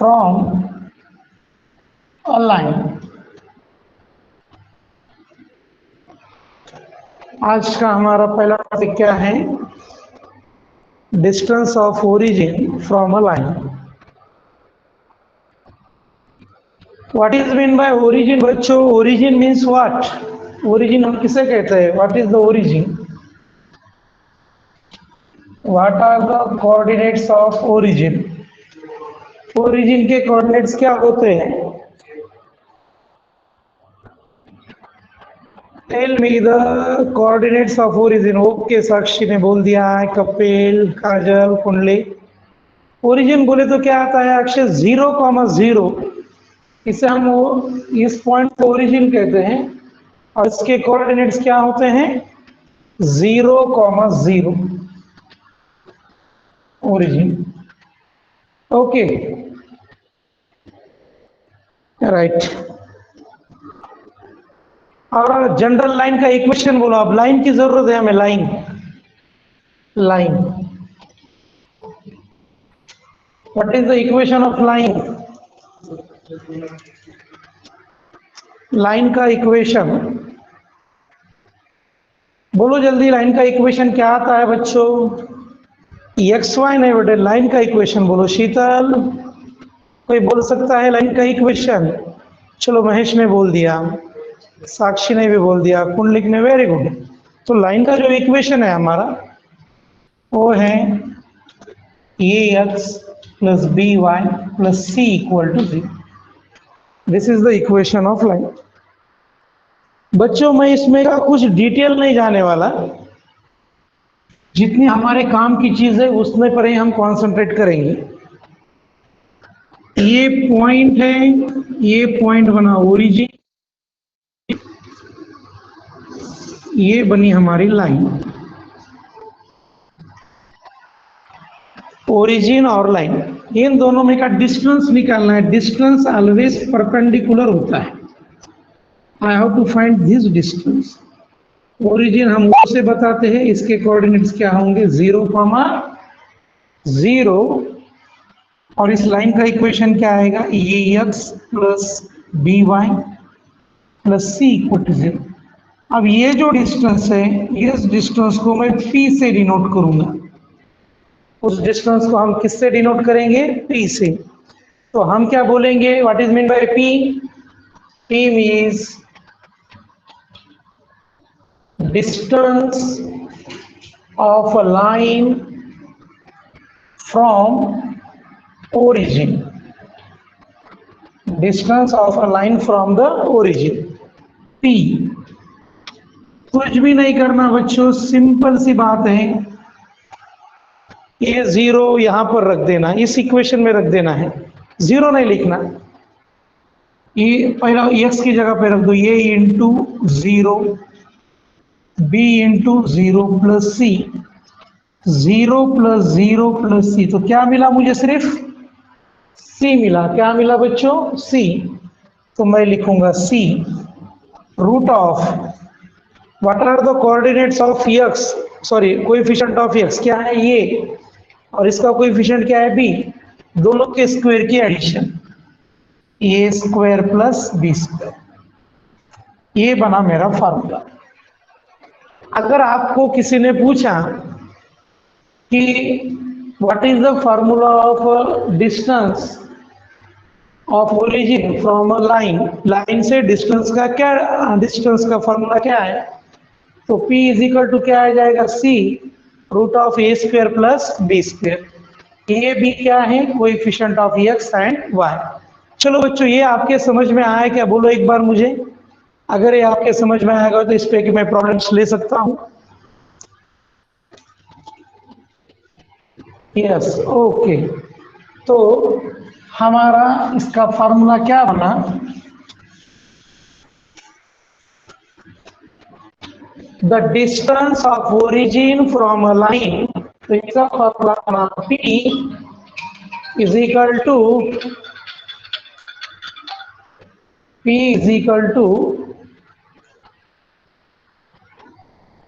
from a line। आज का हमारा पहला टॉपिक क्या है? Distance of origin from a line. What is mean by origin बच्चों? Origin means what? ओरिजिन हम किसे कहते हैं? What is the origin? What are the coordinates of origin? Origin के कोऑर्डिनेट्स क्या होते हैं? Tell me the coordinates of origin. Okay, Sakshi ने बोल दिया है, कपिल, काजल, कुंडली। ओरिजिन बोले तो क्या आता है अक्षय? 0,0। इसे हम इस पॉइंट को ओरिजिन कहते हैं और इसके कोऑर्डिनेट्स क्या होते हैं? 0,0 ओरिजिन। Okay, right. और जनरल लाइन का इक्वेशन बोलो। अब लाइन की जरूरत है हमें। Line what is the equation of line? Line का इक्वेशन बोलो जल्दी। लाइन का इक्वेशन क्या आता है बच्चों? एक्स वाई नहीं बेटे, लाइन का इक्वेशन बोलो। शीतल, कोई बोल सकता है लाइन का इक्वेशन? चलो, महेश ने बोल दिया, साक्षी ने भी बोल दिया, कुंडलिक ने। Very good. तो लाइन का जो इक्वेशन है हमारा वो है a x plus b y plus c equal to 0। This is the equation of line. बच्चों, मैं इसमें का कुछ डिटेल नहीं जाने वाला। जितनी हमारे काम की चीज है उसमें पर ही हम कॉन्सेंट्रेट करेंगे। ये पॉइंट है, ये पॉइंट बना ओरिजिन, ये बनी हमारी लाइन। ओरिजिन और लाइन, इन दोनों में का डिस्टेंस निकालना है। डिस्टेंस ऑलवेज परपेंडिकुलर होता है। I have to find this distance. Origin हम उसे बताते हैं, इसके कोऑर्डिनेट्स क्या होंगे? 0,0। और इस लाइन का इक्वेशन क्या आएगा? A x plus b y plus c equal to 0। अब ये जो डिस्टेंस है, इस डिस्टेंस को मैं पी से डिनोट करूंगा। उस डिस्टेंस को हम किससे डिनोट करेंगे? पी से। तो हम क्या बोलेंगे? What is mean by P? P means distance of a line from origin। distance of a line from the origin, p। कुछ भी नहीं करना बच्चों, सिंपल सी बात है। ये 0 यहां पर रख देना, इस इक्वेशन में रख देना है। 0 नहीं लिखना, ये पहला x की जगह पे रख दो। ये इंटू 0, b इंटू 0 प्लस सी। 0 प्लस 0 प्लस सी, तो क्या मिला मुझे? सिर्फ सी मिला। क्या मिला बच्चों? सी। तो मैं लिखूंगा C root of what are the coordinates of x, sorry coefficient of x क्या है? ये। और इसका कोएफिशिएंट क्या है? बी। दोनों के स्क्वायर की एडिशन, ए स्क्वायर प्लस बी स्क्वायर। ये बना मेरा फार्मूला। अगर आपको किसी ने पूछा कि what is the formula of distance of origin from a line, line से डिस्टेंस का क्या, डिस्टेंस का फॉर्मूला क्या है? तो P इज इक्वल टू क्या आ जाएगा? C root of A square plus B square. ये भी क्या है? Coefficient of x and y. चलो बच्चों, ये आपके समझ में आया क्या? बोलो एक बार मुझे। अगर ये आपके समझ में आएगा तो इस पे कि मैं प्रॉब्लम्स ले सकता हूं। Yes, okay. तो हमारा इसका फॉर्मूला क्या बना? The distance of origin from a line, तो इसका फॉर्मूला बना P is equal to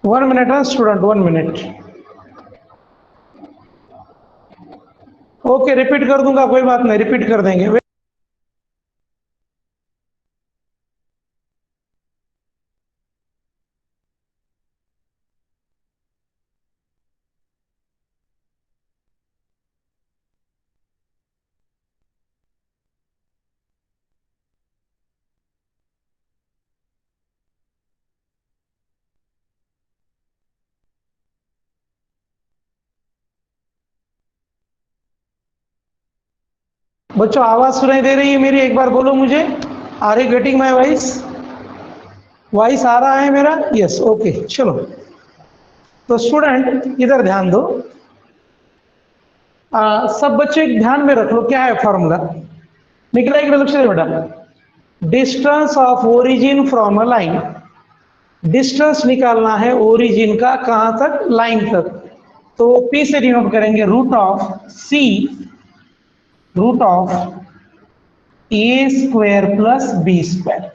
one minute student, 1 minute. Okay, repeat कर दूंगा, कोई बात नहीं, रिपीट कर देंगे। बच्चों आवाज सुनाई दे रही है मेरी? एक बार बोलो मुझे, are you getting my voice? Voice आ रहा है मेरा? यस, ओके, चलो। तो स्टूडेंट इधर ध्यान दो। सब बच्चे ध्यान में रख लो, क्या है फॉर्मूला निकला एक लक्ष्य दे बेटा। Distance of origin from a line, distance निकालना है ओरिजिन का कहां तक? लाइन तक। तो पी से डिनोट करेंगे root of c, root of A square plus B square.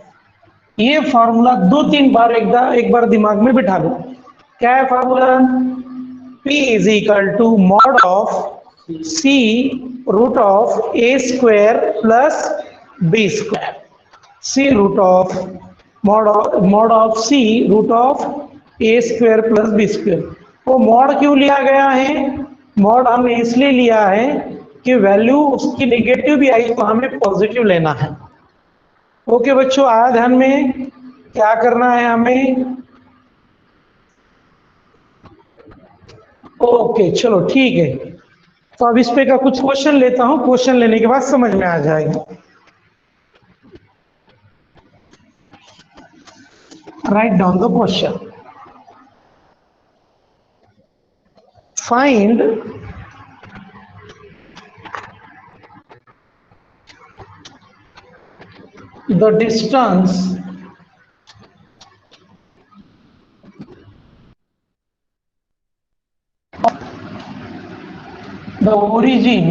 ये फॉर्मूला दो तीन बार एक बार दिमाग में बिठा लो। क्या है formula? P is equal to mod of C root of A square plus B square. C root of mod of C root of A square plus B square. वो मॉड क्यों लिया गया है? मॉड हमने इसलिए लिया है कि वैल्यू उसकी नेगेटिव भी आई तो हमें पॉजिटिव लेना है। ओके बच्चों, आया ध्यान में? क्या करना है हमें? ओके चलो ठीक है। तो अब इस पे का कुछ क्वेश्चन लेता हूं, क्वेश्चन लेने के बाद समझ में आ जाएगा। Write down the question. Find the distance the origin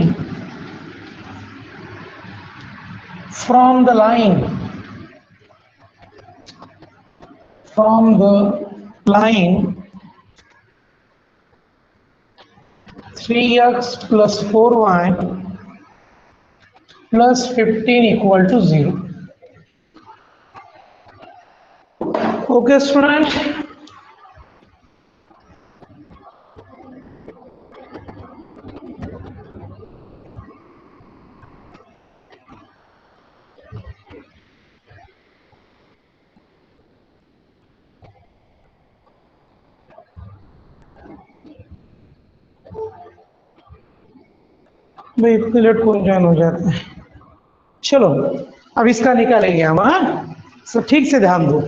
from the line, from the line 3x plus 4y plus 15 equal to 0. Okay students, भाई इतने लेट कौन ज्वाइन हो जाते हैं। चलो अब इसका निकालेंगे हम। हाँ सब ठीक से ध्यान दो।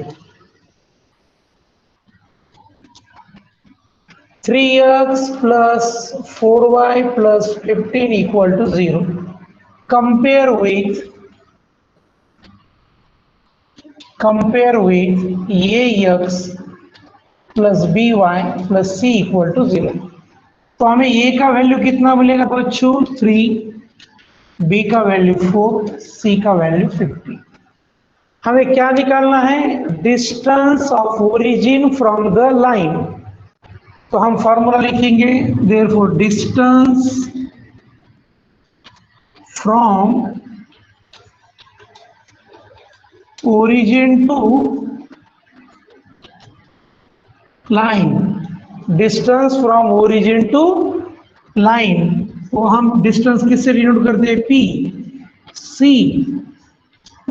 3x plus 4y plus 15 equal to 0. Compare with ax plus by plus c equal to 0. तो हमें a का वैल्यू कितना मिलेगा बच्चों? 3, b का वैल्यू 4, c का वैल्यू 50। हमें क्या निकालना है? Distance of origin from the line. तो हम फॉर्मूला लिखेंगे, therefore distance from origin to line, distance from origin to line. वो हम डिस्टेंस किससे डिनोट करते हैं? P, C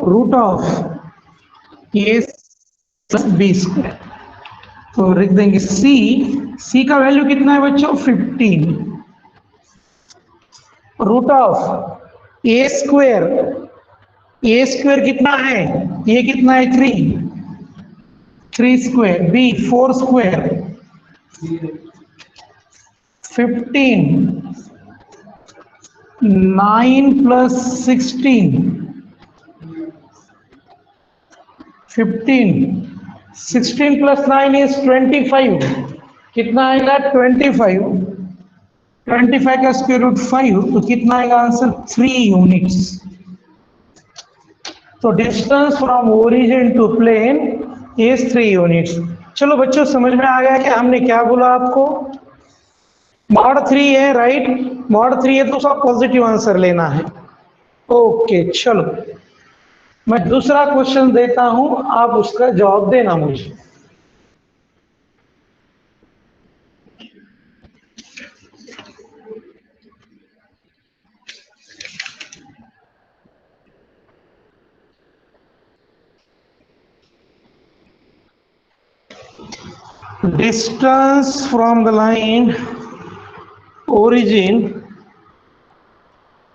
root of a plus B square. तो लिख देंगे C का वैल्यू कितना है बच्चों? 15 रूट ऑफ ए स्क्वायर कितना है? ये कितना है? 3 square, b 4 square 15, 9 plus 16 15, 16 plus 9 is 25। कितना आएगा? 25 का स्क्वायर रूट 5, तो कितना आएगा आंसर? 3 यूनिट्स। तो distance from origin to plane is 3 units. चलो बच्चों समझ में आ गया कि हमने क्या बोला आपको? मॉड 3 है, राइट? मॉड 3 है तो उसका पॉजिटिव आंसर लेना है। ओके चलो, मैं दूसरा क्वेश्चन देता हूं, आप उसका जवाब देना मुझे। Distance from the line origin,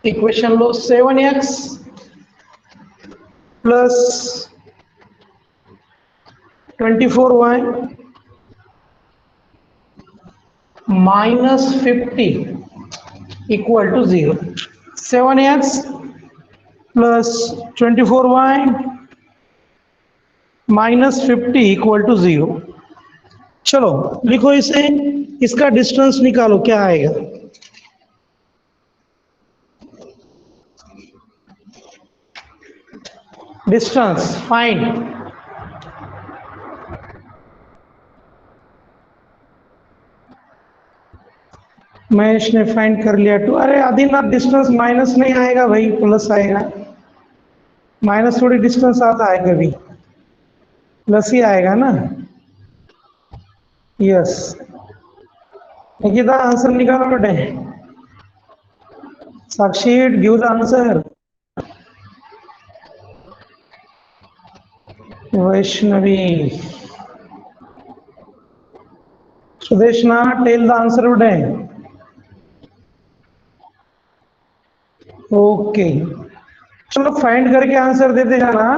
equation लो, 7x plus 24y minus 50 equal to 0। 7x plus 24y minus 50 equal to 0। चलो लिखो इसे, इसका डिस्टेंस निकालो, क्या आएगा? Distance find. महेश ने फाइंड कर लिया टू। अरे आदिनाथ, डिस्टेंस माइनस नहीं आएगा भाई, प्लस आएगा। माइनस थोड़ी डिस्टेंस आता है कभी, प्लस ही आएगा ना। यस निकिता, आंसर निकालो बेटे। Sakshi, give the answer. Vaishnavi, Sudeshna, tell the answer बेटे। ओके चलो, फाइंड करके आंसर देते जाना।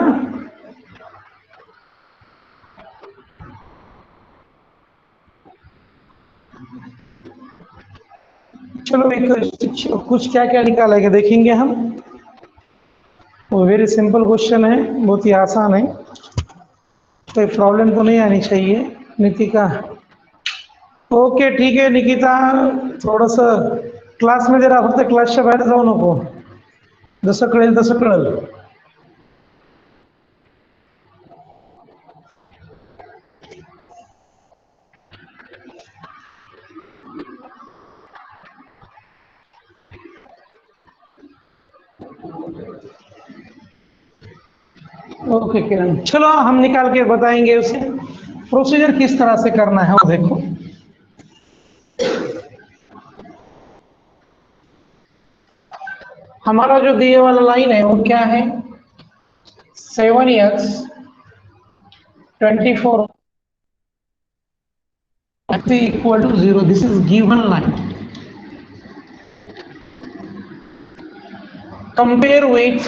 चलो एक कुछ क्या क्या निकालेंगे देखेंगे हम। वो वेरी सिंपल क्वेश्चन है, बहुत ही आसान है, कोई प्रॉब्लम तो नहीं आनी चाहिए। नितिका, ओके ठीक है निकिता, थोडस क्लास मध्ये राहा, फक्त क्लासच्या बाहेर जाऊ नको, जसं कळेल तसं कळेल। ओके किरण, चलो हम निकाल के बताएंगे उसे, प्रोसीजर किस तरह से करना है वो देखो। हमारा जो दिए वाला लाइन है वो क्या है? 7x 24 equal to 0, this is given line। compare with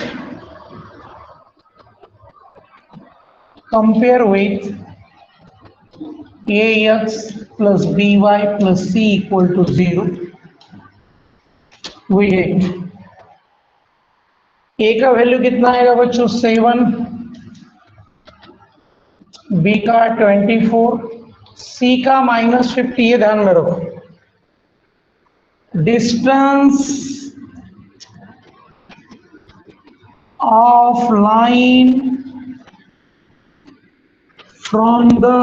ax plus by plus c equal to 0। we get a का वैल्यू कितना आएगा बच्चों? 7, b का 24, c का -50, ये ध्यान में रखो। Distance of line from the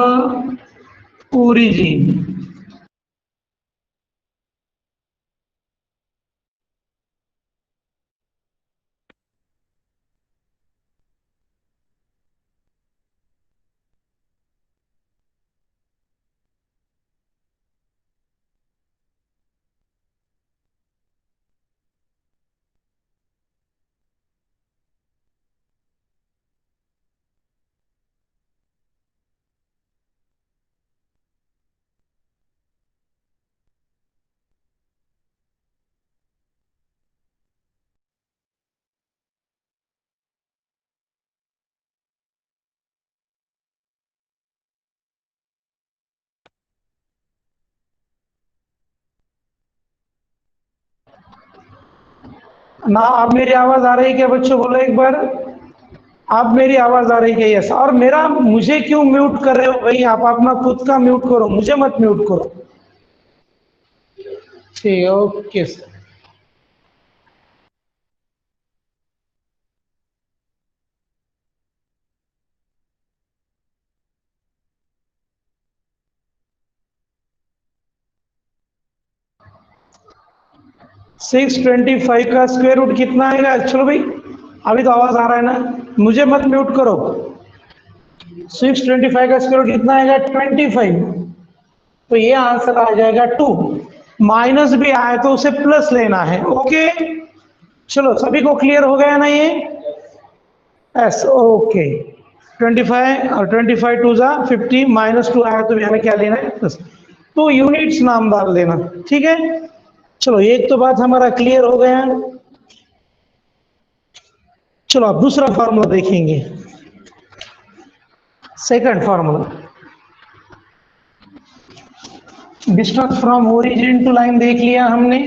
origin। ना आप मेरी आवाज आ रही है क्या बच्चों? बोलो एक बार, आप मेरी आवाज आ रही है? यस। और मेरा, मुझे क्यों म्यूट कर रहे हो भाई? आप अपना खुद का म्यूट करो, मुझे मत म्यूट करो। ठीक है, ओके सर। 625 का स्क्वायर रूट कितना आएगा? चलो भाई, अभी तो आवाज आ रहा है ना, मुझे मत म्यूट करो। 625 का स्क्वायर रूट कितना आएगा? 25। तो ये आंसर आ जाएगा 2। माइनस भी आए तो उसे प्लस लेना है। ओके, चलो सभी को क्लियर हो गया ना ये? S, okay. 25 और 25 टू जा 50, -2 आया तो हमें क्या लेना है? प्लस। तो यूनिट्स नाम डाल देना, ठीक है। चलो एक तो बात हमारा क्लियर हो गया। चलो अब दूसरा फॉर्मूला देखेंगे। Second formula, distance from origin to line देख लिया हमने।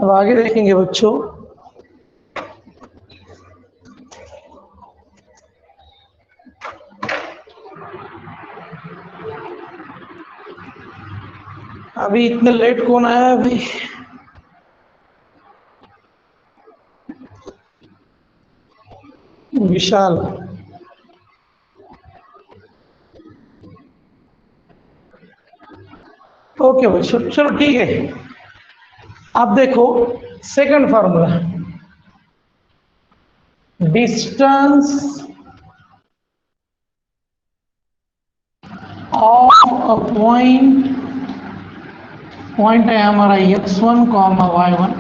अब आगे देखेंगे बच्चों। अभी इतने लेट कौन आया अभी? विशाल। ओके बच्चों, चलो ठीक है। अब देखो second formula, distance of a point, point है हमारा x1 कॉमा y1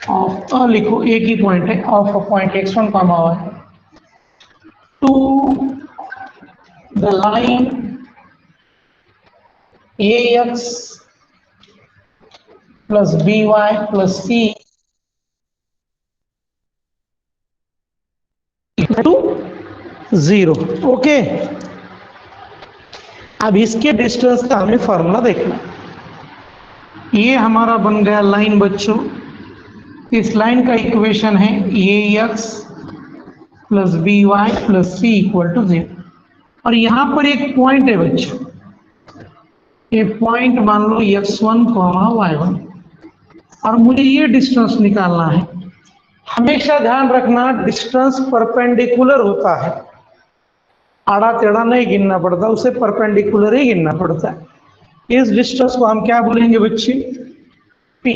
ऑफ, लिखो एक ही पॉइंट है, of a point x1 comma y to the line ax plus by plus c to 0। Okay, अब इसके डिस्टेंस का हमें फॉर्मूला देखना है। ये हमारा बन गया लाइन बच्चों। इस लाइन का इक्वेशन है ax plus by plus c equal to 0। और यहां पर एक पॉइंट है बच्चों, ये पॉइंट मान लो x1 कॉमा y1, और मुझे ये डिस्टेंस निकालना है। हमेशा ध्यान रखना डिस्टेंस परपेंडिकुलर होता है, आड़ा टेढ़ा नहीं गिनना पड़ता, उसे परपेंडिकुलर ही गिनना पड़ता है। इस डिस्टेंस को हम क्या बोलेंगे बच्चे? p।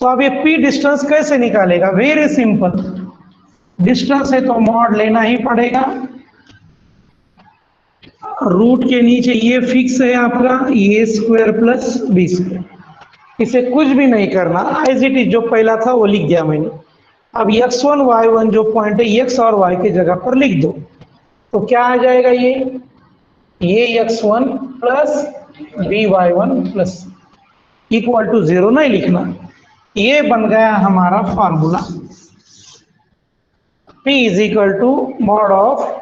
तो अब ये p डिस्टेंस कैसे निकालेगा? वेरी सिंपल, डिस्टेंस है तो मॉड लेना ही पड़ेगा। रूट के नीचे ये फिक्स है आपका a square plus b square, इसे कुछ भी नहीं करना, एज इट इज जो पहला था वो लिख दिया मैंने। अब x1 y1 जो पॉइंट है x और y की जगह पर लिख दो, तो क्या आ जाएगा? ये x1 plus B y1 plus equal to 0 नहीं लिखना। ये बन गया हमारा formula, p is equal to mod of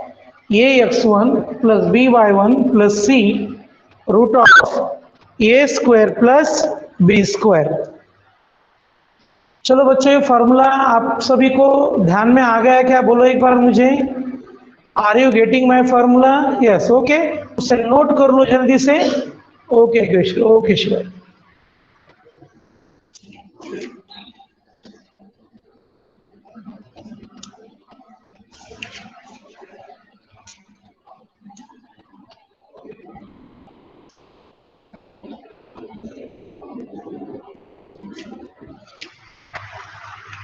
ax1 plus by1 plus c root of a square plus b square. चलो बच्चों, ये फॉर्मूला आप सभी को ध्यान में आ गया क्या? बोलो एक बार मुझे, are you getting my formula? Yes, okay, उसे नोट कर लो जल्दी से। Okay okay sure.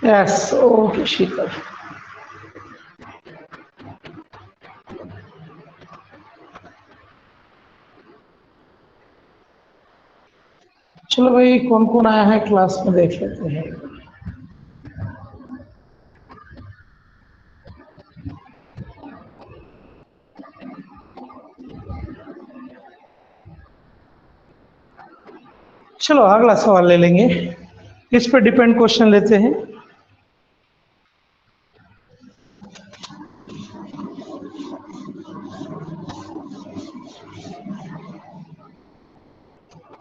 Yes, okay Sheetal. चलो भाई, कौन कौन आया है क्लास में देख लेते हैं। चलो अगला सवाल ले लेंगे, इस पर डिपेंड क्वेश्चन लेते हैं।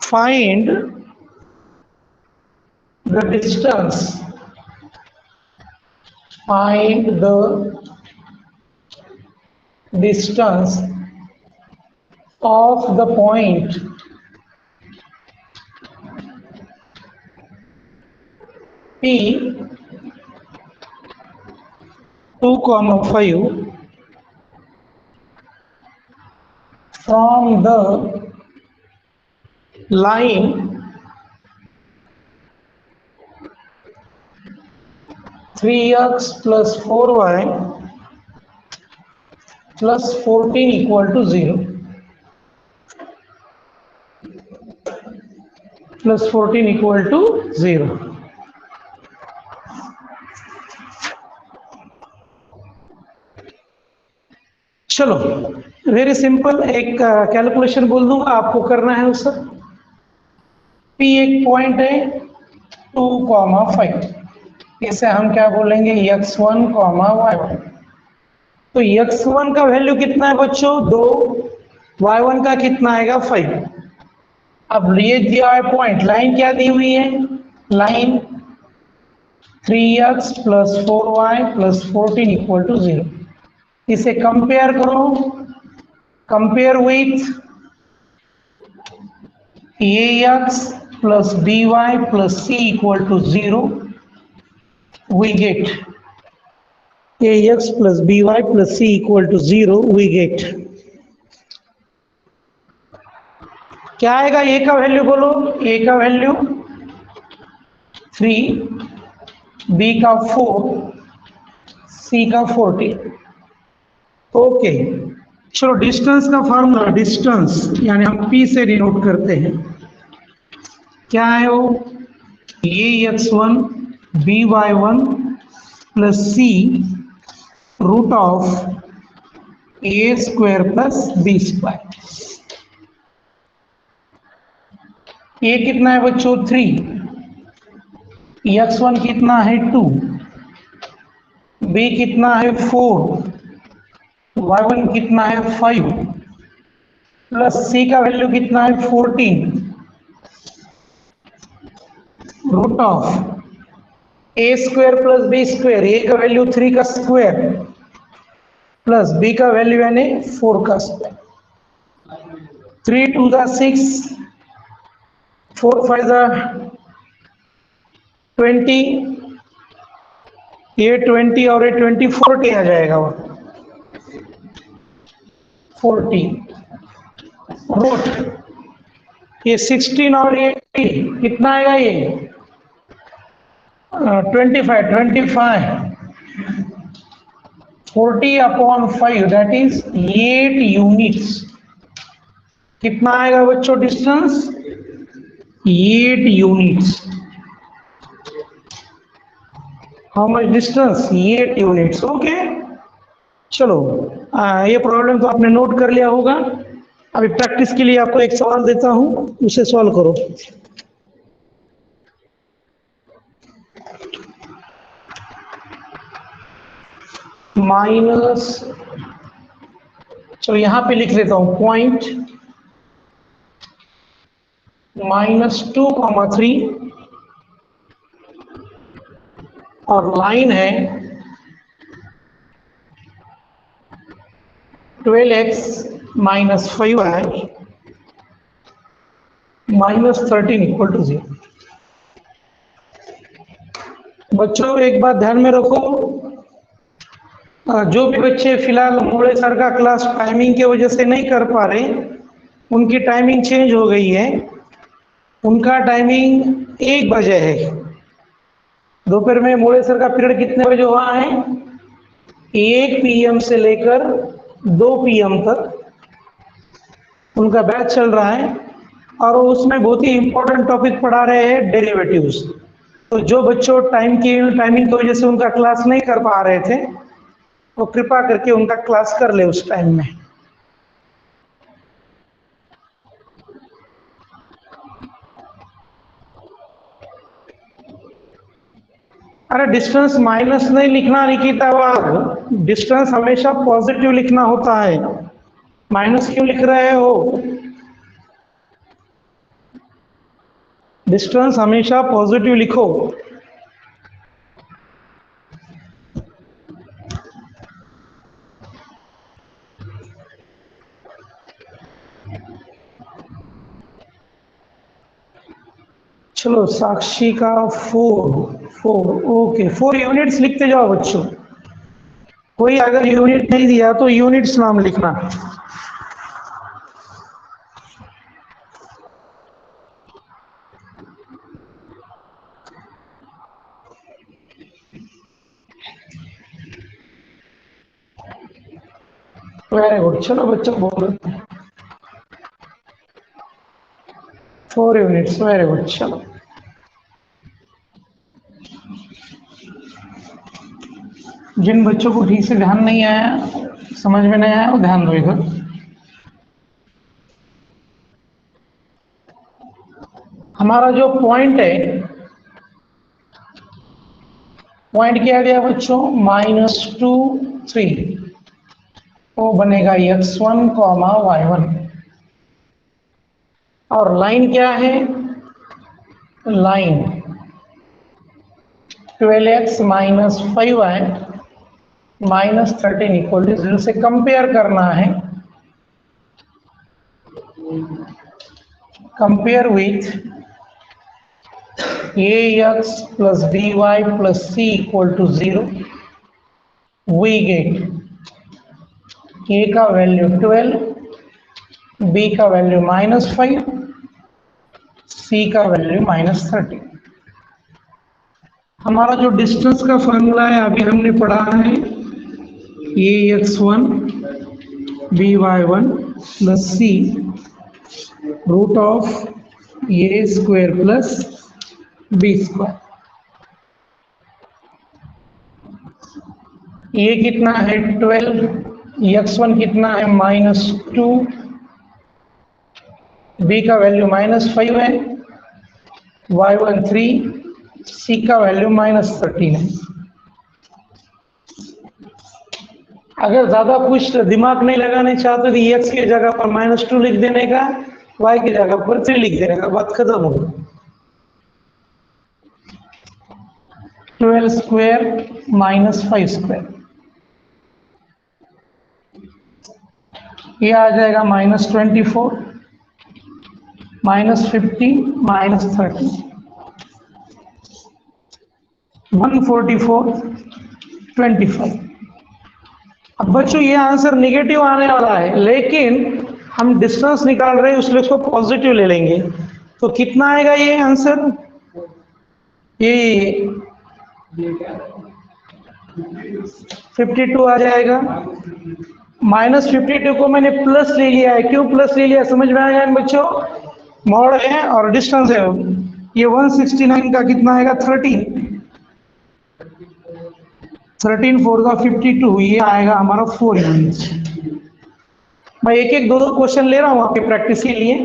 Find the distance, find the distance of the point P 2,5 from the line three x plus 4y plus 14 equal to 0, plus 14 equal to 0। चलो वेरी सिंपल, एक कैलकुलेशन बोल दूंगा, आपको करना है उससे। P एक पॉइंट है 2,5, इसे हम क्या बोलेंगे x1, y1। तो x1 का वैल्यू कितना है बच्चों 2, y1 का कितना आएगा 5। अब ये दिया है पॉइंट, लाइन क्या दी हुई है, line 3x plus 4y plus 14 equal to 0। इसे कंपेयर करो, compare with ax plus by plus c equal to 0, we get ax plus by plus c equal to 0, we get क्या आएगा, a का value बोलो, a का value 3, b का 4, c का 14। Okay चलो डिस्टेंस का फॉर्मूला, डिस्टेंस यानी हम p से डिनोट करते हैं, क्या है वो, a x1 b y1 plus c root of A square plus B square. ए कितना है बच्चों 3, x1 कितना है 2, b कितना है 4, y1 कितना है 5, प्लस c का वैल्यू कितना है 14, root of A square plus B square, a का वैल्यू 3 का स्क्वायर प्लस बी का वैल्यू यानी 4 का स्क्वायर। 3 2 दा 6, 4 5 दा 20, ये 20 और ये 20 40 आ जाएगा, वो 40 रूट ये 16 और ये 80 कितना आएगा, ये 25 40 अपॉन 5 दैट इज 8 यूनिट्स। कितना आएगा बच्चों distance, 8 units. How much distance, 8 units. Okay चलो ये प्रॉब्लम तो आपने नोट कर लिया होगा। अभी प्रैक्टिस के लिए आपको एक सवाल देता हूं, उसे सॉल्व करो। माइनस, चलो यहां पे लिख लेता हूं पॉइंट -2,3 और लाइन है 12x minus 5y minus 13 equal to 0। बच्चों एक बात ध्यान में रखो, जो भी बच्चे फिलहाल मोड़े सर का क्लास टाइमिंग की वजह से नहीं कर पा रहे, उनकी टाइमिंग चेंज हो गई है। उनका टाइमिंग 1 बजे है। दोपहर में मोड़े सर का पीरियड कितने बजे हुआ है, 1 PM से लेकर 2 PM तक उनका बैच चल रहा है और उसमें बहुत ही इंपॉर्टेंट टॉपिक पढ़ा रहे हैं, डेरिवेटिव्स। तो जो बच्चों टाइमिंग की वजह से उनका क्लास नहीं कर पा रहे थे, वो कृपा करके उनका क्लास कर ले उस टाइम में। अरे डिस्टेंस माइनस नहीं लिखना निकिता, डिस्टेंस हमेशा पॉजिटिव लिखना होता है, माइनस क्यों लिख रहे हो। डिस्टेंस हमेशा पॉजिटिव लिखो। चलो साक्षी का 4 ओके 4 यूनिट्स लिखते जाओ बच्चों। कोई अगर यूनिट नहीं दिया तो यूनिट्स नाम लिखना। वेरी गुड, चलो बच्चों बोलो 4 यूनिट्स, वेरी गुड। चलो जिन बच्चों को ठीक से ध्यान नहीं आया, समझ में नहीं आया, वो ध्यान दो इधर। हमारा जो पॉइंट है, पॉइंट क्या गया बच्चों, -2 3, वो बनेगा x1, y1। और लाइन क्या है, line 12x - 5y -13 equal to 0 से कंपेयर करना है। Compare with ax plus by plus c equal to 0, we get a का वैल्यू 12, b का वैल्यू -5, c का वैल्यू -30। हमारा जो डिस्टेंस का फॉर्मूला है अभी हमने पढ़ा है, ax1 by1 plus c root of a square plus b square. ये कितना है 12, x1 कितना है -2, b का वैल्यू -5 है, y1 3, c का वैल्यू -13 है। अगर ज्यादा कुछ दिमाग नहीं लगाने चाहते तो x की जगह पर -2 लिख देने का, y की जगह पर 3 लिख देने का, बात खत्म हो गई। 12 स्क्वायर -5 स्क्वायर, ये आ जाएगा -24, -50, -30, 144, 25। अब बच्चों ये आंसर निगेटिव आने वाला है, लेकिन हम डिस्टेंस निकाल रहे हैं इसलिए उसको पॉजिटिव ले लेंगे। तो कितना आएगा ये आंसर, ये 52 आ जाएगा। -52 को मैंने प्लस ले लिया है, क्यों प्लस ले लिया समझ में आया बच्चों, मॉड है और डिस्टेंस है। ये 169 का कितना आएगा 13, 13 4 का 52, ये आएगा हमारा 4 यूनिट्स। मैं एक एक दो दो क्वेश्चन ले रहा हूँ आपके प्रैक्टिस के लिए,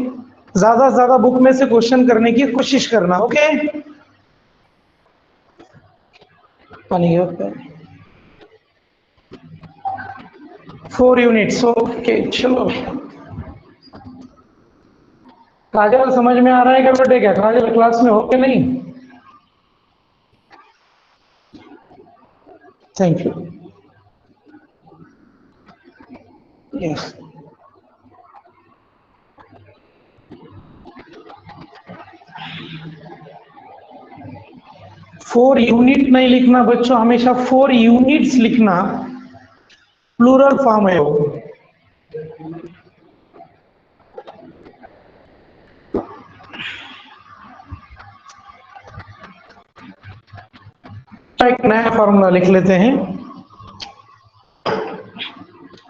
ज्यादा से ज्यादा बुक में से क्वेश्चन करने की कोशिश करना, ओके। पानी 4 यूनिट्स, ओके। चलो काजल समझ में आ रहा है क्या बेटे, क्या काजल क्लास में हो के नहीं? Thank you, yes. Four unit नहीं लिखना बच्चों, हमेशा 4 यूनिट्स लिखना, प्लूरल फॉर्म है वो। एक नया फॉर्मूला लिख लेते हैं।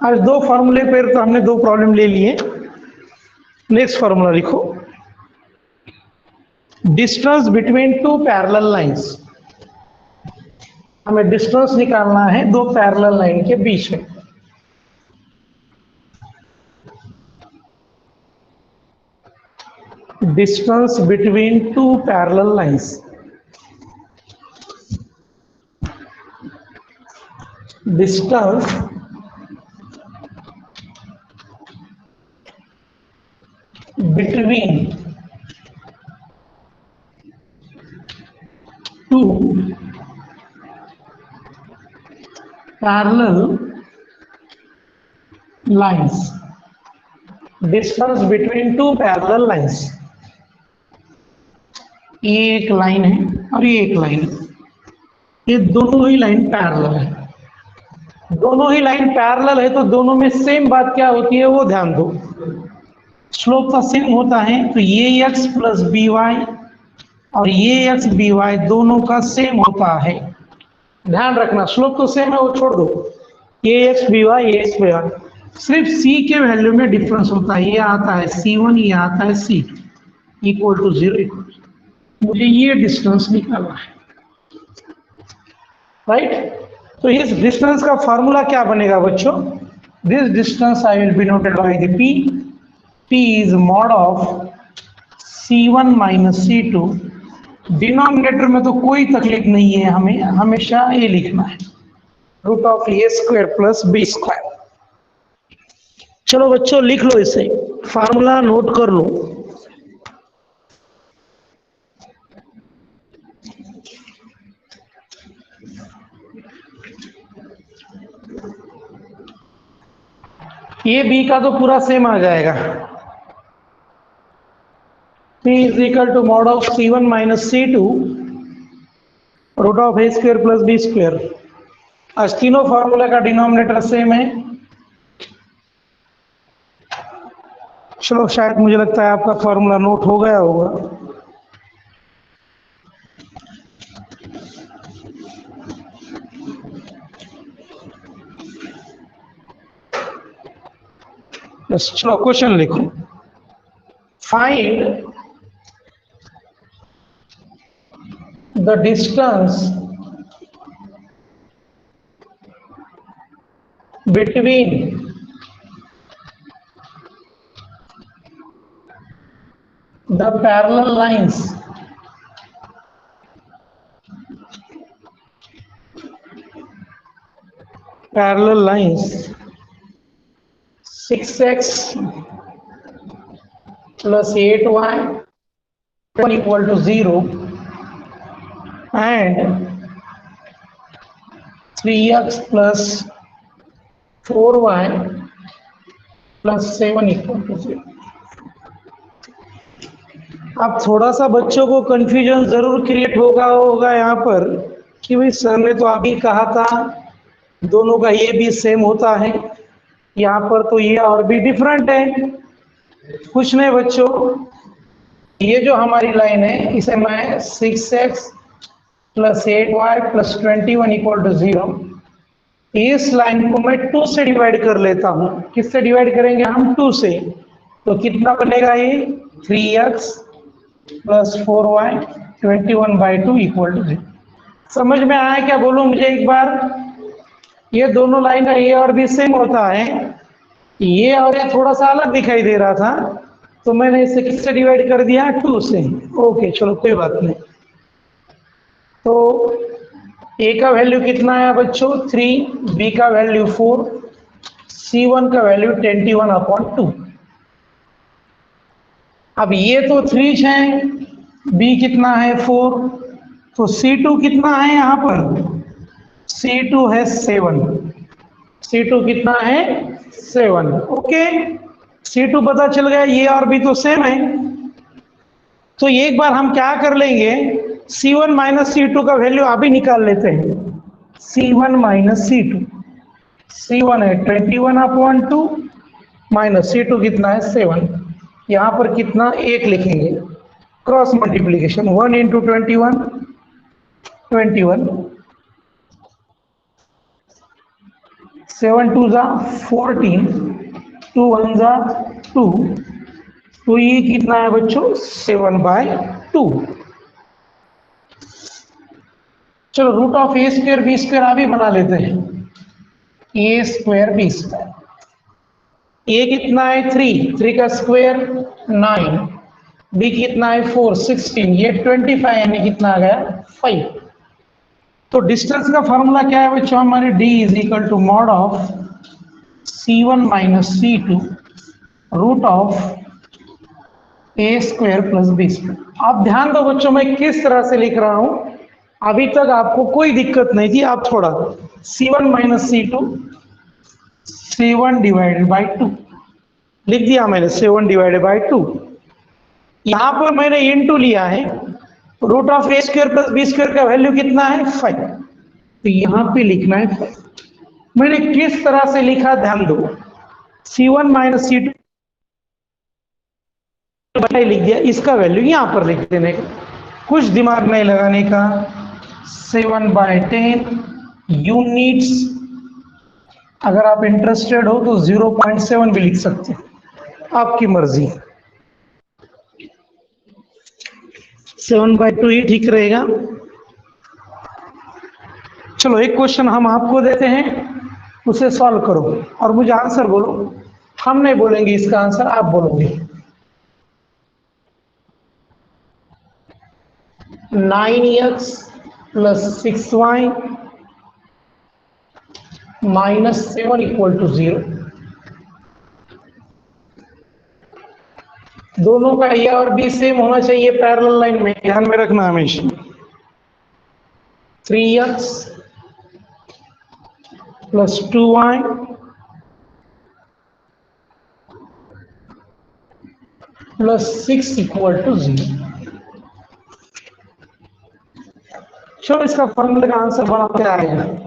आज 2 फॉर्मूले पर तो हमने 2 प्रॉब्लम ले लिए। नेक्स्ट फॉर्मूला लिखो, डिस्टेंस बिटवीन 2 पैरेलल लाइंस। हमें डिस्टेंस निकालना है 2 पैरेलल लाइन के बीच में। Distance between 2 parallel lines, distance between 2 parallel lines, distance between 2 parallel lines। ये एक लाइन है और ये एक लाइन है, ये दोनों ही लाइन पैरेलल है। दोनों ही लाइन पैरेलल है तो दोनों में सेम बात क्या होती है वो ध्यान दो, स्लोप का सेम होता है। तो ये x प्लस बी वाई और ये x बी वाई दोनों का सेम होता है, ध्यान रखना। स्लोप तो सेम है, वो छोड़ दो, ये x बी वाई, ये x बी वाई। सिर्फ c के वैल्यू में डिफरेंस होता है, ये आता है c1, ये आता है c2 इक्वल टू 0। मुझे ये डिस्टेंस निकालना है, राइट। तो इस डिस्टेंस का फॉर्मूला क्या बनेगा बच्चों? This distance I will be noted by the p। p is mod of c1 minus c2। Denominator में तो कोई तकलीफ नहीं है, हमें हमेशा ये लिखना है root of A square plus B square. चलो बच्चों लिख लो इसे, फार्मूला नोट कर लो। ये बी का तो पूरा सेम आ जाएगा, p is equal to mod of c1 minus c2 root of A square plus B square. आज तीनों फार्मूला का डिनोमिनेटर सेम है। चलो शायद मुझे लगता है आपका फार्मूला नोट हो गया होगा। बस चलो क्वेश्चन लिखो। Find the distance between the parallel lines parallel lines 6x plus 8y equal to 0 and 3x plus 4y plus 7 equal to 0। अब थोड़ा सा बच्चों को कंफ्यूजन जरूर क्रिएट होगा यहाँ पर कि भाई सर ने तो अभी कहा था दोनों का ये भी सेम होता है, यहाँ पर तो ये और भी डिफरेंट है। कुछ नहीं बच्चों, ये जो हमारी लाइन है इसे मैं 6x plus 8y plus 21 equal to 0, इस लाइन को मैं 2 से डिवाइड कर लेता हूँ। किससे डिवाइड करेंगे हम? 2 से। तो कितना बनेगा ये? 3x plus 4y 21/2 equal to 0। समझ में आया क्या? बोलो मुझे एक बार। ये दोनों लाइन का ये और भी सेम होता है, ये और ये थोड़ा सा अलग दिखाई दे रहा था तो मैंने इसे किससे डिवाइड कर दिया? 2 से। ओके चलो कोई बात नहीं। तो ए का वैल्यू कितना है बच्चों? 3, बी का वैल्यू 4, c1 का वैल्यू 21/2। अब ये तो 3 है, बी कितना है? 4। तो c2 कितना है यहाँ पर? c2 है 7। c2 कितना है? 7। ओके, c2 पता चल गया, ये और बी तो सेम है। तो एक बार हम क्या कर लेंगे, c1 माइनस c2 का वैल्यू अभी निकाल लेते हैं। c1 माइनस c2, c1 है 21/2 माइनस c2 कितना है? 7। यहाँ पर कितना? 1 लिखेंगे, क्रॉस मल्टीप्लीकेशन 1 इंटू 21, 21, 7 2 जा 14, 2 1 जा 2, तो ये कितना है बच्चों? 7/2। चलो root of A square B square अभी बना लेते हैं। ए स्क्वायर बी स्क्वायर, ए कितना है? 3 का स्क्वायर 9, बी कितना है? 4 16, ये 25 यानी कितना आ गया? 5। तो डिस्टेंस का फॉर्मूला क्या है बच्चों हमारे? d is equal to mod of c1 minus c2 root of A square plus B square. आप ध्यान दो बच्चों, मैं किस तरह से लिख रहा हूं, अभी तक आपको कोई दिक्कत नहीं थी। आप थोड़ा c1 minus c2 7 divided by 2 लिख दिया मैंने, 7 डिवाइडेड बाई 2। यहां पर मैंने इनटू लिया है, root of A square plus B square का वैल्यू कितना है? 5। तो यहां पे लिखना है 5। मैंने किस तरह से लिखा ध्यान दो, c1 माइनस c2 लिख दिया, इसका वैल्यू यहां पर लिख देने का, कुछ दिमाग नहीं लगाने का। 7/10 यूनिट्स अगर आप इंटरेस्टेड हो तो 0.7 भी लिख सकते हैं, आपकी मर्जी। 7/2 ही ठीक रहेगा। चलो एक क्वेश्चन हम आपको देते हैं, उसे सॉल्व करो और मुझे आंसर बोलो। हम नहीं बोलेंगे इसका आंसर, आप बोलोगे। 9x plus 6y minus 7 equal to 0। दोनों का ए और बी सेम होना चाहिए पैरेलल लाइन में, ध्यान में रखना हमेशा। 3x plus 2y plus 6 equal to 0। चलो इसका फॉर्मूले का आंसर बनाते आएगा।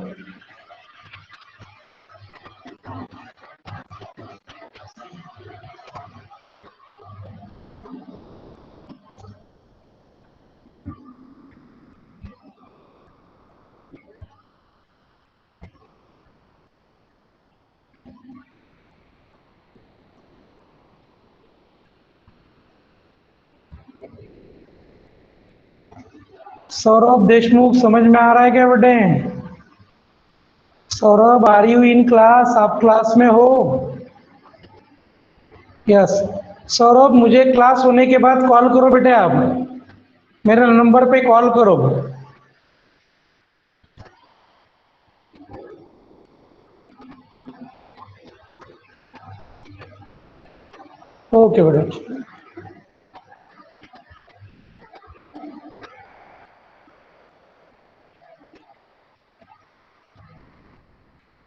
सौरभ देशमुख समझ में आ रहा है क्या बेटे? Saurabh are you in class? आप क्लास में हो? यस। सौरभ मुझे क्लास होने के बाद कॉल करो बेटे, आप मेरे नंबर पे कॉल करो। ओके बेटे।